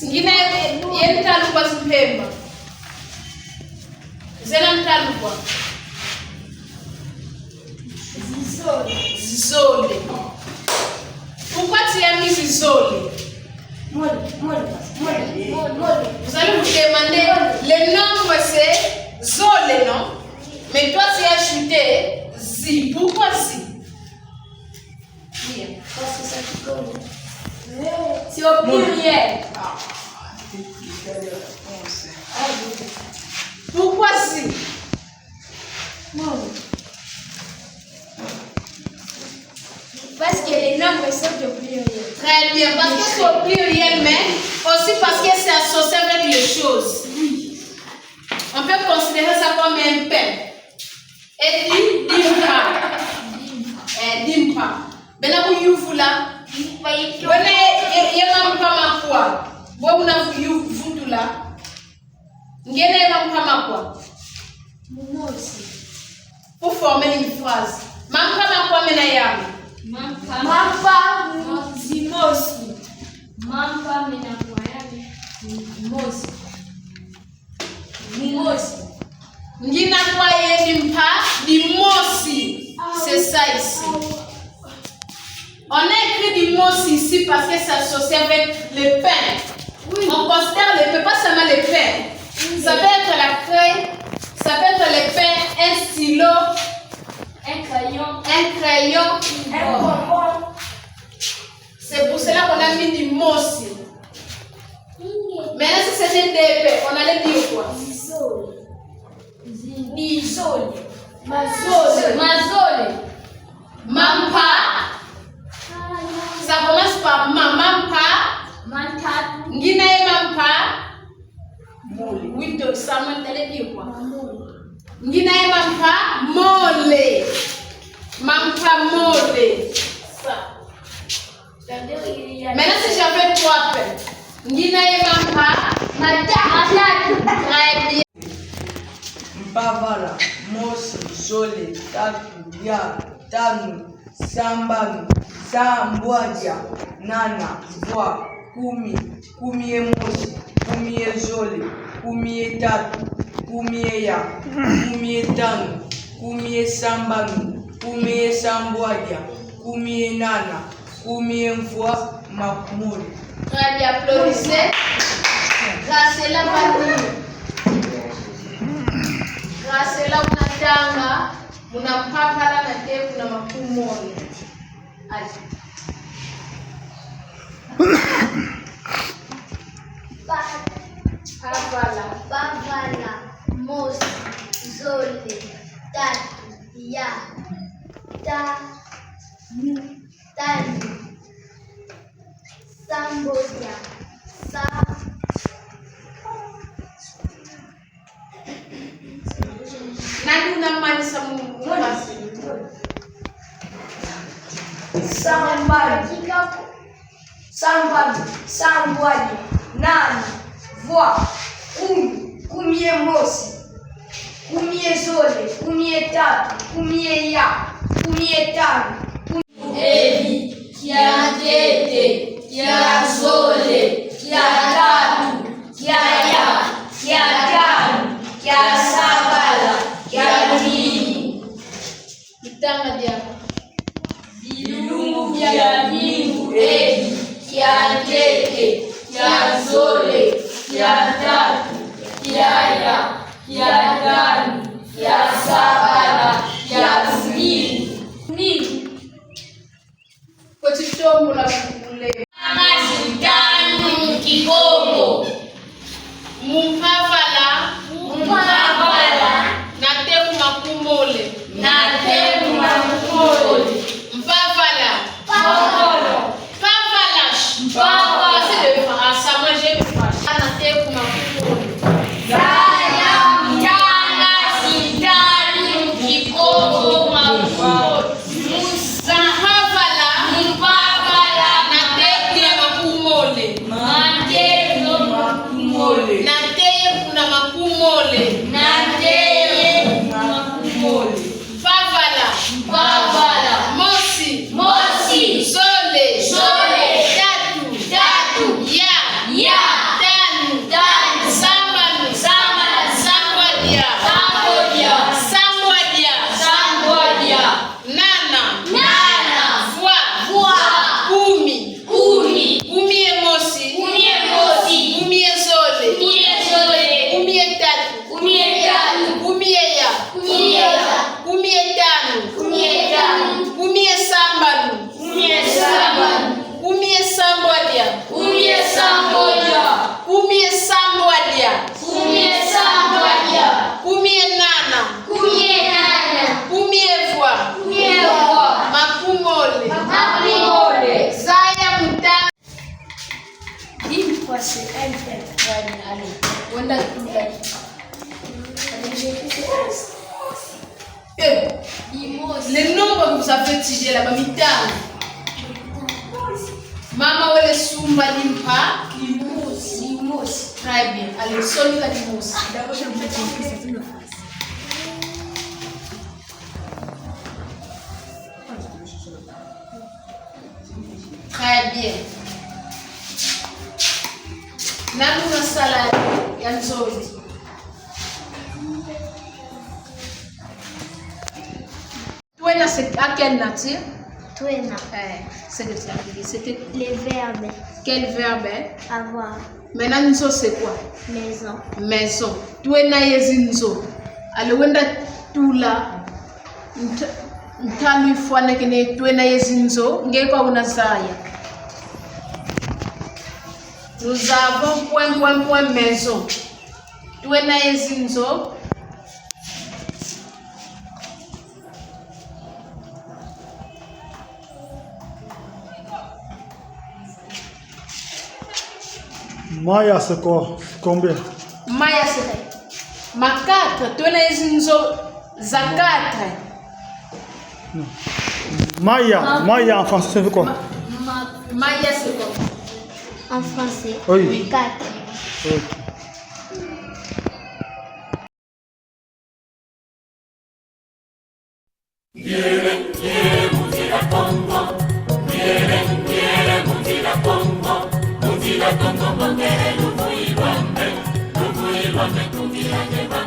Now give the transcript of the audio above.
Ngine yen talu kwa simpemba. Zena mtalu kwa. Zizole. Pourquoi tu as mis zizole? Vous allez vous demander, le nombre c'est zole, non? Mais toi tu as ajouté zi. Pourquoi zi? Parce que ça te connaît. C'est au pluriel. Pourquoi zi? Parce que les nombres sont au pluriel. Très bien, parce que c'est au pluriel, mais aussi parce que c'est associé avec les choses. On peut considérer ça comme un pain. Et dimpa. Dimpa. Bena kuyuvula. Bena yemamkama kwa. Bo unavuyuvula. Ngene yemamkama kwa. Pour former une phrase. Mamkama kwa mena yamu. Mampa zimosi. Mampa mena kwa yamu. Mosi. Mosi. Ngina kwa ye dimpa dimosi. C'est ça ici. On a écrit dimosi ici parce que c'est associé avec le pain. Oui. On considère le pain, pas seulement le pain. Oui. Ça peut être la feuille, ça peut être le pain, un stylo, un crayon, un bonbon. C'est pour cela qu'on a mis dimosi. Maintenant, si c'était un DP, on allait dire quoi? Nizole. Mazole. Mampa. Ça commence par mampa. Ngina e mampa. Oui, donc ça m'intéresse dire quoi? Ngina e mampa. Mole. Mampa mole. Ça. Maintenant, si j'avais 3 pains. Ngina e mampa. Matatu. Très bien. Mpavala, mosi, zole, tatu, ya, tanu, sambanu, sambwaja, nana, vwa, kumi, kumi e mosi, kumi e zole, kumi e tatu, kumi e ya, kumi e tanu, kumi e sambanu, kumi e sambwaja, kumi e nana, kumi e vwa, makmuri. Très bien, applaudissez. Grâce à la famille. Grâce la unatanga, unampapala na tepu na makumoni. Aje. Pavala, mosi, zole, tatu, ya, tani, samboja, Nani unamaanisha mumasi? Sambwaji, nani, vwa, kumi e mosi, kumi e zole, kumi e tatu, kumi e ya, kumi e tanu, Evi, kia tete, kia zole, kia tatu, kia ya, kia tanu, kia sabala, kia dini. Kitanga dia. Vilungu vya mbingu, evi, kia tete, kia zole, kia tatu, kia ya, kia tanu, kia sabala, kia dini. Kochichomo la kule. Masitani kigogo. Mumpavala. Na tepu makumole. Mpavala. C'est de France. À manger de France. Na tepu makumole. Na Kumi. Kumi. Kumi emosi. Kumi emosi. Kumi ezole. Kumi ezole. Kumi etatu. Kumi etatu. Kumi eya. Kumi eya. Kumi etano. Kumi etano. Kumi esambanu. Kumi esambanu. Kumi esambodya. Kumi esambodya. Kumi esambodya. Kumi esambodya. Kumi enana. Kumi enana. Kumi evwa. Kumi evwa. Makumole. Makumole. Zaya mutano. Une fois c'est un fait. Allez, on a tout là. Le nombre que vous avez étudié là-bas, mitano. Mama wele sumba limpa. Limos. Très bien. Allez, sonne la limos. D'abord, je vais te montrer cette une face. Très bien. Nanu na sala ya nzoli. Toi, c'est à quelle nature? Twena. C'est que tu as dit. C'était Les verbes. quel verbe? Avoir. Maintenant, nzo c'est quoi? Maison. Maison. Twena yezi nzo. Ale wenda tula. Ntami fwana kene twena yezi nzo. Ngeko unazaya. Nous avons point maison. Twena yezi nzo. Maya, c'est quoi? Combien? Maya c'est ma 4. Twena yezi nzo za 4. Maya en français, c'est quoi? Maya c'est quoi? En français. Oui. 4. Ok. Kongo mongere lubu iwambe, lubu iwambe kugira jeba.